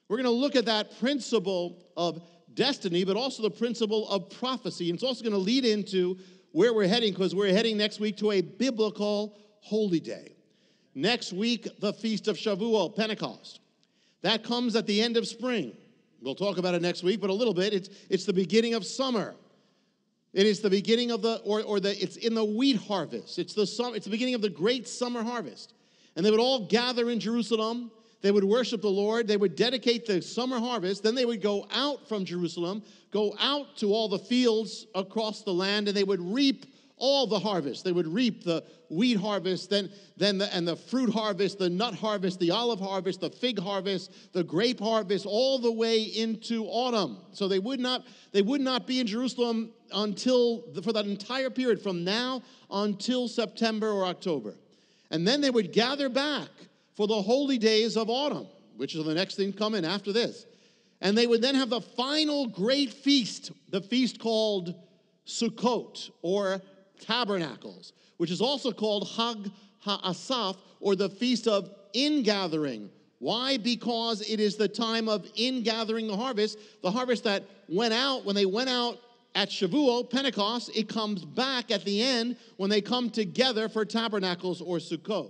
We're going to look at that principle of destiny, but also the principle of prophecy. And it's also going to lead into where we're heading, because we're heading next week to a biblical holy day. Next week, the Feast of Shavuot, Pentecost. That comes at the end of spring. We'll talk about it next week, but a little bit. It's the beginning of summer. It is the beginning of it's in the wheat harvest. It's the beginning of the great summer harvest. And they would all gather in Jerusalem. They would worship the Lord. They would dedicate the summer harvest. Then they would go out from Jerusalem, go out to all the fields across the land, and they would reap all the harvest. They would reap the wheat harvest, and the fruit harvest, the nut harvest, the olive harvest, the fig harvest, the grape harvest, all the way into autumn. So they would not be in Jerusalem for that entire period, from now until September or October. And then they would gather back for the holy days of autumn, which is the next thing coming after this. And they would then have the final great feast, the feast called Sukkot, or Tabernacles, which is also called Hag HaAsaf, or the Feast of Ingathering. Why? Because it is the time of ingathering the harvest that went out, when they went out at Shavuot, Pentecost, it comes back at the end when they come together for Tabernacles or Sukkot.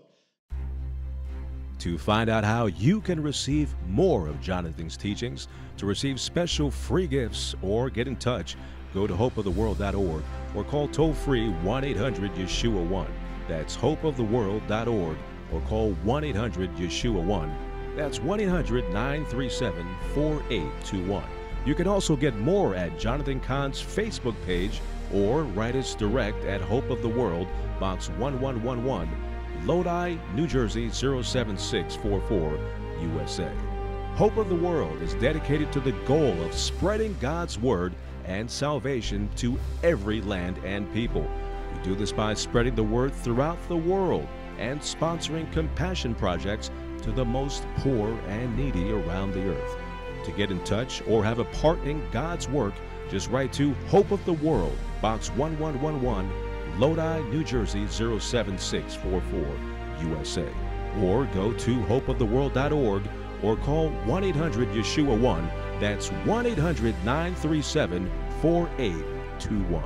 To find out how you can receive more of Jonathan's teachings, to receive special free gifts, or get in touch, go to hopeoftheworld.org or call toll-free 1-800-YESHUA-1. That's hopeoftheworld.org or call 1-800-YESHUA-1. That's 1-800-937-4821. You can also get more at Jonathan Cahn's Facebook page, or write us direct at Hope of the World, Box 1111, Lodi, New Jersey 07644, USA. Hope of the World is dedicated to the goal of spreading God's Word and salvation to every land and people. We do this by spreading the Word throughout the world and sponsoring compassion projects to the most poor and needy around the earth. To get in touch or have a part in God's work, just write to Hope of the World, Box 1111, Lodi, New Jersey 07644, USA. Or go to hopeoftheworld.org or call 1-800-YESHUA-1. That's 1-800-937-4821.